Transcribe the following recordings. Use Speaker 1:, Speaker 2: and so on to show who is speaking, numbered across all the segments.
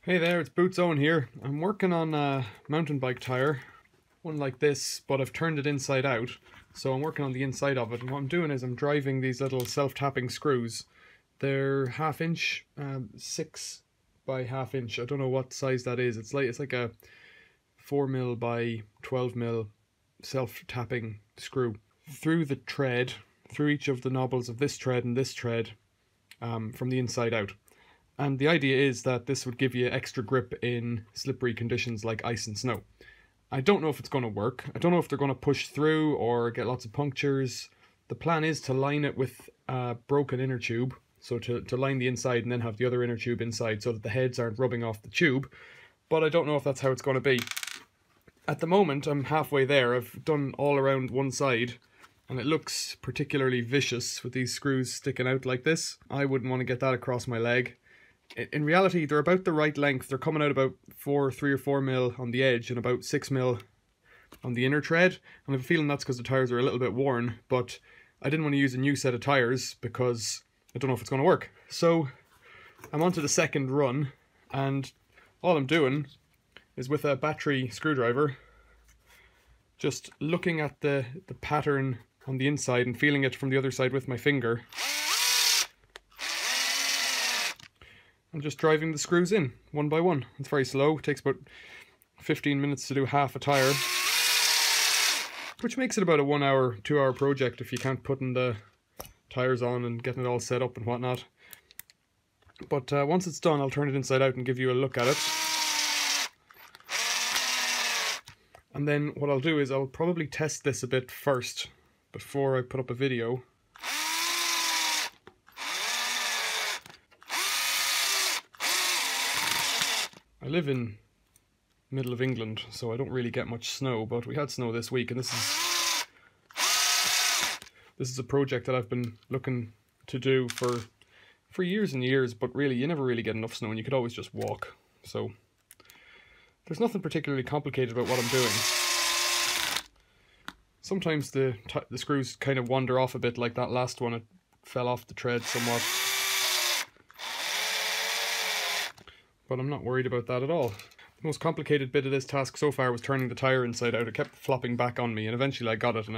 Speaker 1: Hey there, it's Boots Owen here. I'm working on a mountain bike tyre, one like this, but I've turned it inside out. So I'm working on the inside of it, and what I'm doing is I'm driving these little self-tapping screws. They're 1/2 inch, 6 by 1/2 inch. I don't know what size that is. It's like a 4mm by 12mm self-tapping screw through the tread, through each of the knobbles of this tread and this tread, from the inside out. And the idea is that this would give you extra grip in slippery conditions like ice and snow. I don't know if it's going to work. I don't know if they're going to push through or get lots of punctures. The plan is to line it with a broken inner tube. So to line the inside and then have the other inner tube inside so that the heads aren't rubbing off the tube. But I don't know if that's how it's going to be. At the moment, I'm halfway there. I've done all around one side, and it looks particularly vicious with these screws sticking out like this. I wouldn't want to get that across my leg. In reality, they're about the right length. They're coming out about 3 or 4mm on the edge and about 6mm on the inner tread. And I have a feeling that's because the tyres are a little bit worn, but I didn't want to use a new set of tyres because I don't know if it's going to work. So I'm on to the second run, and all I'm doing is with a battery screwdriver, just looking at the pattern on the inside and feeling it from the other side with my finger. I'm just driving the screws in, one by one. It's very slow. It takes about 15 minutes to do half a tyre, which makes it about a 1 hour, 2 hour project if you can't putting the tyres on and getting it all set up and whatnot. But once it's done, I'll turn it inside out and give you a look at it. And then what I'll do is I'll probably test this a bit first before I put up a video. I live in the middle of England, so I don't really get much snow, but we had snow this week, and this is a project that I've been looking to do for years and years, but really you never really get enough snow and you could always just walk. So there's nothing particularly complicated about what I'm doing. Sometimes the screws kind of wander off a bit, like that last one. It fell off the tread somewhat. But I'm not worried about that at all. The most complicated bit of this task so far was turning the tyre inside out. It kept flopping back on me, and eventually I got it, and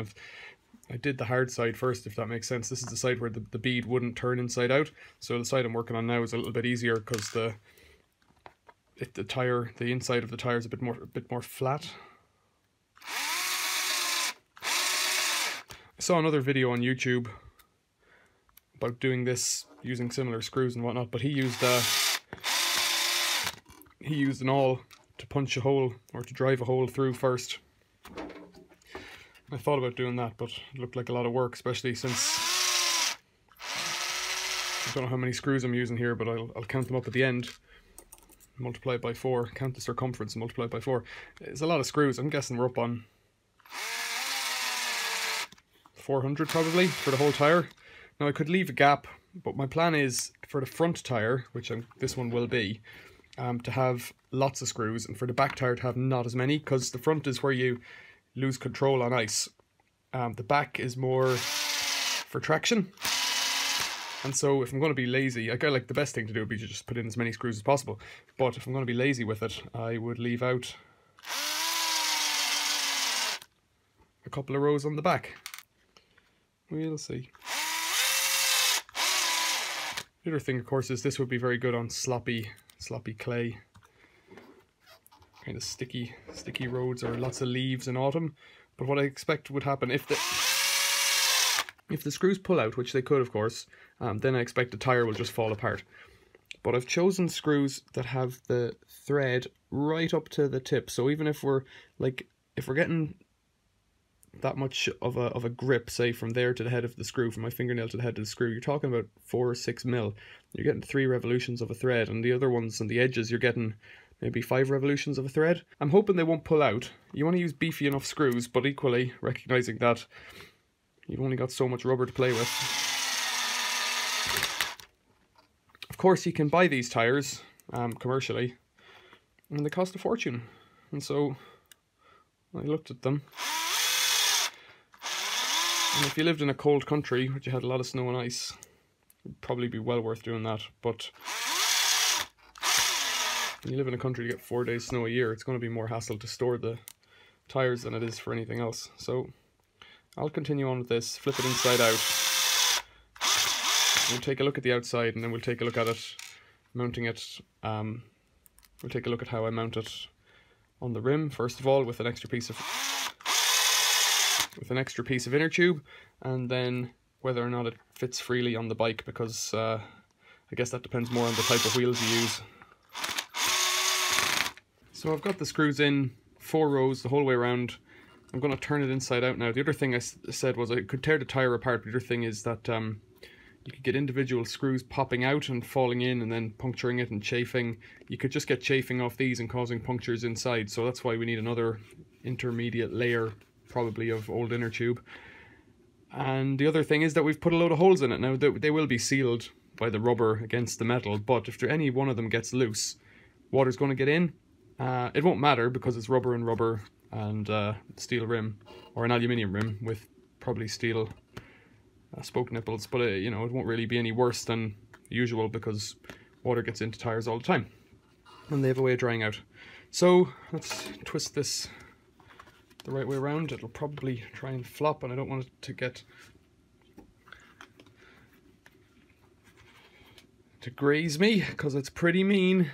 Speaker 1: I did the hard side first, if that makes sense. This is the side where the bead wouldn't turn inside out. So the side I'm working on now is a little bit easier because the inside of the tyre is a bit more flat. I saw another video on YouTube about doing this using similar screws and whatnot, but he used an awl to punch a hole or to drive a hole through first. I thought about doing that, but it looked like a lot of work, especially since I don't know how many screws I'm using here, but I'll count them up at the end. Multiply it by 4, count the circumference and multiply it by 4. It's a lot of screws. I'm guessing we're up on 400 probably for the whole tyre. Now I could leave a gap, but my plan is for the front tyre, which this one will be, to have lots of screws, and for the back tyre to have not as many, because the front is where you lose control on ice. The back is more for traction. And so if I'm going to be lazy, like the best thing to do would be to just put in as many screws as possible. But if I'm going to be lazy with it, I would leave out a couple of rows on the back. We'll see. The other thing, of course, is this would be very good on sloppy clay, kind of sticky roads or lots of leaves in autumn. But what I expect would happen if the screws pull out, which they could, of course, then I expect the tyre will just fall apart. But I've chosen screws that have the thread right up to the tip, so even if we're getting that much of a grip, say from there to the head of the screw, from my fingernail to the head of the screw, you're talking about 4 or 6mm. You're getting 3 revolutions of a thread, and the other ones on the edges you're getting maybe 5 revolutions of a thread. I'm hoping they won't pull out. You want to use beefy enough screws, but equally recognizing that you've only got so much rubber to play with. Of course, you can buy these tyres commercially, and they cost a fortune. And so I looked at them. And if you lived in a cold country, which you had a lot of snow and ice, it would probably be well worth doing that. But When you live in a country, you get 4 days snow a year. It's going to be more hassle to store the tyres than it is for anything else. So I'll continue on with this, flip it inside out. We'll take a look at the outside and then we'll take a look at it, mounting it. We'll take a look at how I mount it on the rim, first of all, with an extra piece of inner tube, and then whether or not it fits freely on the bike, because I guess that depends more on the type of wheels you use. So I've got the screws in 4 rows the whole way around. I'm going to turn it inside out now. The other thing I said was I could tear the tyre apart, but the other thing is that you could get individual screws popping out and falling in and then puncturing it and chafing. You could just get chafing off these and causing punctures inside, so that's why we need another intermediate layer, probably of old inner tube. And the other thing is that we've put a load of holes in it. Now they will be sealed by the rubber against the metal, but if any one of them gets loose, water's going to get in. It won't matter because it's rubber and steel rim, or an aluminium rim with probably steel spoke nipples, but you know, it won't really be any worse than usual because water gets into tires all the time and they have a way of drying out. So let's twist this the right way around. It'll probably try and flop and I don't want it to graze me because it's pretty mean.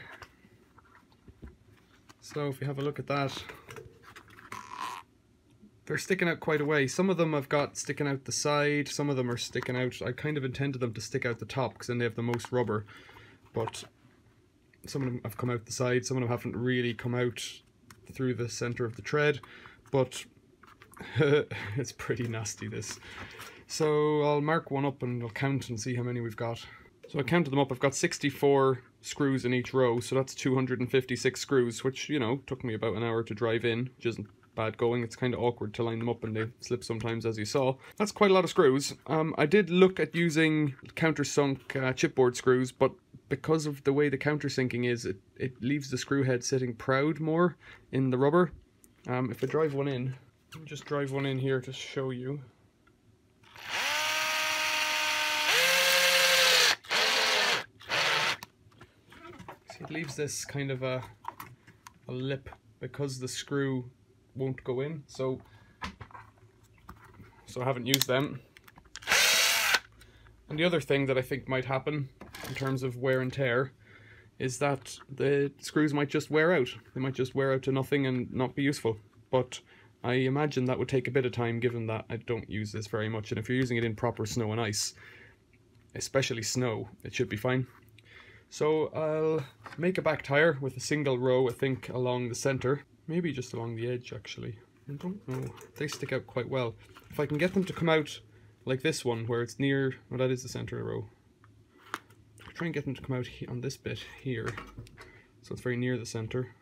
Speaker 1: So if you have a look at that, they're sticking out quite a way. Some of them I've got sticking out the side, some of them are sticking out. I kind of intended them to stick out the top because then they have the most rubber, but some of them have come out the side, some of them haven't really come out through the center of the tread, but it's pretty nasty, this. So I'll mark one up and I'll count and see how many we've got. So I counted them up. I've got 64 screws in each row, so that's 256 screws, which, you know, took me about an hour to drive in, which isn't bad going. It's kind of awkward to line them up and they slip sometimes, as you saw. That's quite a lot of screws. I did look at using countersunk chipboard screws, but because of the way the countersinking is, it leaves the screw head sitting proud more in the rubber. If I drive one in, I'll just drive one in here to show you. See, it leaves this kind of a lip because the screw won't go in, so I haven't used them. And the other thing that I think might happen in terms of wear and tear is that the screws might just wear out. They might just wear out to nothing and not be useful, but I imagine that would take a bit of time given that I don't use this very much, and if you're using it in proper snow and ice, especially snow, it should be fine. So I'll make a back tire with a single row, I think, along the center. Maybe just along the edge, actually. I don't know. They stick out quite well. If I can get them to come out like this one, where it's near... well, that is the center row. I'll try and get them to come out on this bit here, so it's very near the center.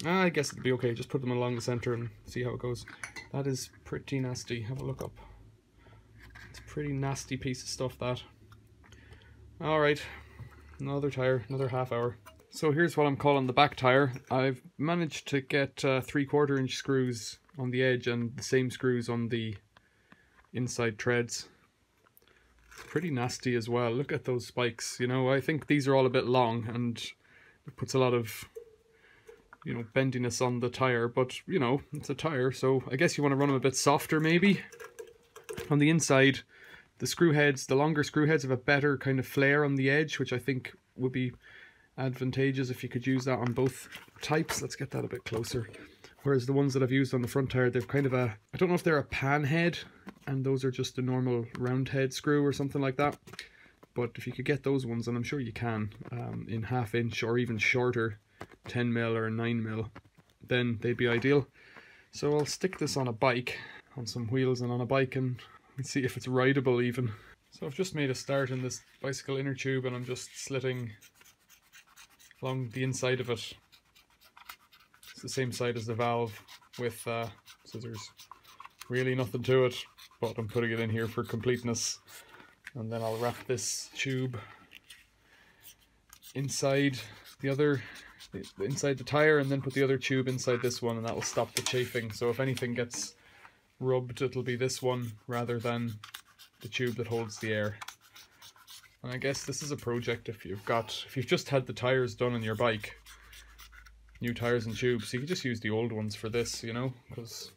Speaker 1: I guess it'll be okay. Just put them along the center and see how it goes. That is pretty nasty. Have a look up. It's a pretty nasty piece of stuff, that. Alright. Another tire. Another half hour. So here's what I'm calling the back tire. I've managed to get 3/4 inch screws on the edge and the same screws on the inside treads. Pretty nasty as well. Look at those spikes. You know, I think these are all a bit long and it puts a lot of, you know, bendiness on the tire, but you know, it's a tire, so I guess you want to run them a bit softer maybe. On the inside, the screw heads, the longer screw heads have a better kind of flare on the edge, which I think would be advantageous if you could use that on both types. Let's get that a bit closer. Whereas the ones that I've used on the front tire, they've kind of a, I don't know if they're a pan head and those are just a normal round head screw or something like that, but if you could get those ones, and I'm sure you can, in 1/2 inch or even shorter, 10mm or 9mm, then they'd be ideal. So I'll stick this on a bike, on some wheels and on a bike, and see if it's rideable even. So I've just made a start in this bicycle inner tube and I'm just slitting along the inside of it. It's the same side as the valve with scissors. Really nothing to it, but I'm putting it in here for completeness. And then I'll wrap this tube inside inside the tire, and then put the other tube inside this one, and that will stop the chafing. So if anything gets rubbed, it'll be this one rather than the tube that holds the air. And I guess this is a project if you've just had the tires done on your bike, new tires and tubes, you can just use the old ones for this, you know, because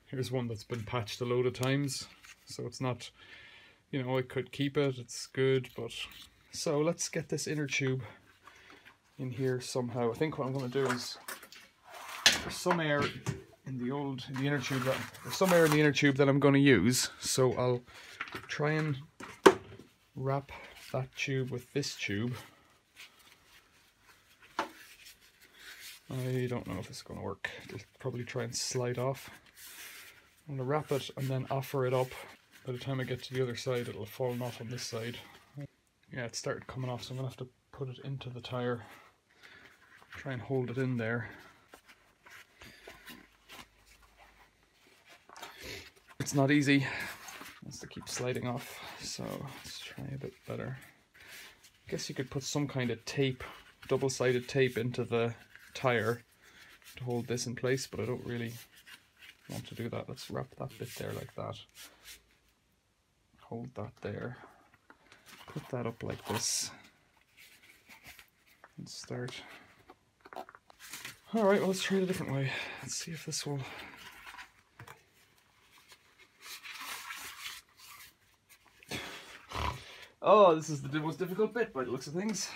Speaker 1: here's one that's been patched a load of times, so it's not, you know, I could keep it, it's good, but... So let's get this inner tube in here somehow. I think what I'm going to do is, there's some air in the inner tube that I'm going to use, so I'll try and wrap that tube with this tube. I don't know if it's going to work. It'll probably try and slide off. I'm going to wrap it and then offer it up. By the time I get to the other side, it'll have fallen off on this side. Yeah, it started coming off, so I'm going to have to put it into the tire. Try and hold it in there. It's not easy. It wants to keep sliding off, so let's try a bit better. I guess you could put some kind of tape, double-sided tape into the tire to hold this in place, but I don't really want to do that. Let's wrap that bit there like that. Hold that there. Put that up like this. And start. Alright, well, let's try it a different way. Let's see if this will... Oh, this is the most difficult bit by the looks of things.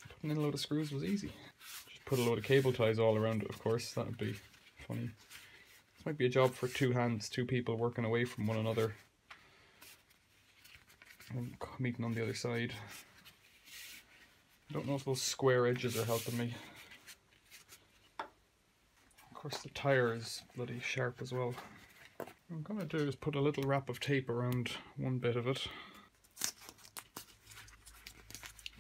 Speaker 1: Putting in a load of screws was easy. Just put a load of cable ties all around it, of course. That would be funny. This might be a job for two hands, two people working away from one another. And meeting on the other side. I don't know if those square edges are helping me. Of course the tire is bloody sharp as well. What I'm gonna do is put a little wrap of tape around one bit of it.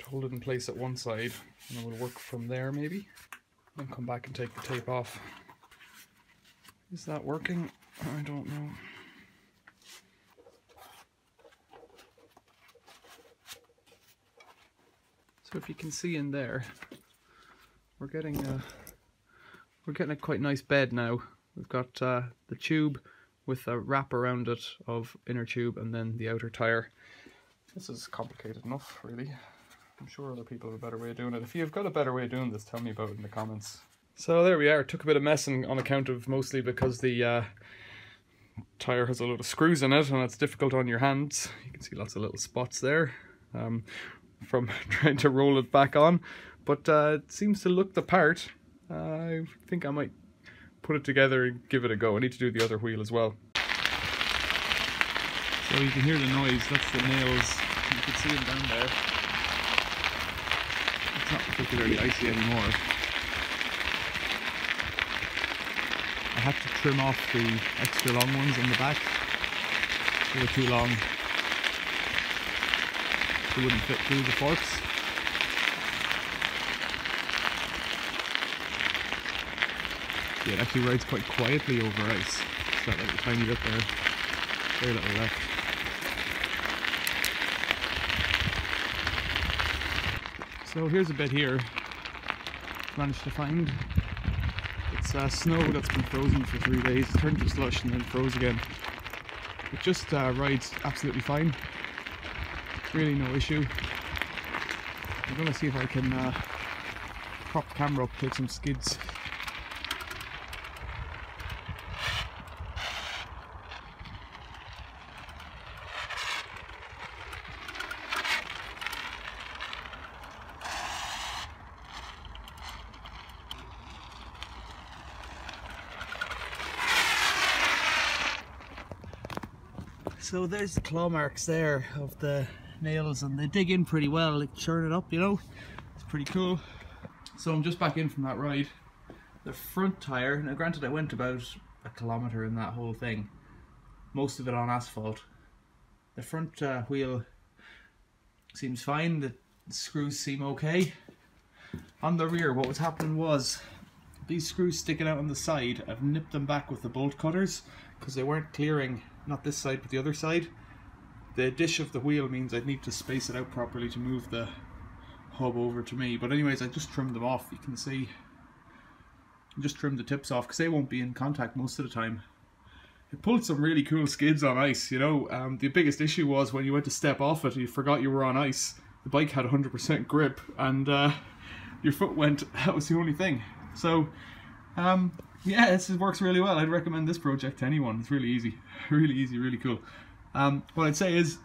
Speaker 1: Hold it in place at one side, and then we'll work from there maybe. Then come back and take the tape off. Is that working? I don't know. So if you can see in there, we're getting a quite nice bed now. We've got the tube with a wrap around it of inner tube and then the outer tire. This is complicated enough, really. I'm sure other people have a better way of doing it. If you've got a better way of doing this, tell me about it in the comments. So there we are. It took a bit of messing on account of mostly because the tire has a load of screws in it and it's difficult on your hands. You can see lots of little spots there from trying to roll it back on. But it seems to look the part. I think I might put it together and give it a go. I need to do the other wheel as well. So you can hear the noise. That's the nails. You can see them down there. It's not particularly icy anymore. I had to trim off the extra long ones on the back. They were too long. They wouldn't fit through the forks. Yeah, it actually rides quite quietly over ice. It's got like a tiny bit there. Very little left. So here's a bit here. Managed to find. It's snow that's been frozen for 3 days. It turned to slush and then froze again. It just rides absolutely fine. Really no issue. I'm gonna see if I can prop the camera up, take some skids. So there's the claw marks there of the nails, and they dig in pretty well, like churn it up, you know. It's pretty cool. So I'm just back in from that ride. The front tyre, now granted I went about 1 kilometre in that whole thing, most of it on asphalt. The front wheel seems fine, the screws seem okay. On the rear, what was happening was these screws sticking out on the side, I've nipped them back with the bolt cutters because they weren't clearing, not this side but the other side. The dish of the wheel means I'd need to space it out properly to move the hub over to me. But anyways, I just trimmed them off. You can see I just trimmed the tips off because they won't be in contact most of the time. it pulled some really cool skids on ice, you know. The biggest issue was when you went to step off it, you forgot you were on ice. The bike had 100% grip, and your foot went. That was the only thing. So, yeah, this works really well. I'd recommend this project to anyone. It's really easy, really cool. What I'd say is,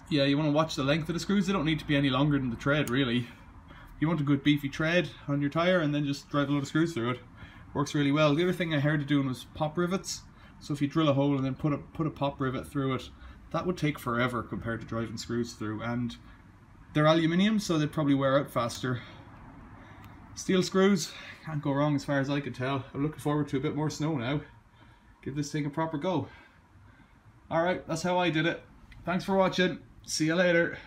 Speaker 1: yeah, you want to watch the length of the screws. They don't need to be any longer than the tread, really. You want a good beefy tread on your tyre, and then just drive a load of screws through it. Works really well. The other thing I heard of doing was pop rivets. So if you drill a hole and then put a pop rivet through it, that would take forever compared to driving screws through. And they're aluminium, so they'd probably wear out faster. Steel screws, can't go wrong as far as I can tell. I'm looking forward to a bit more snow now. Give this thing a proper go. Alright, that's how I did it. Thanks for watching. See you later.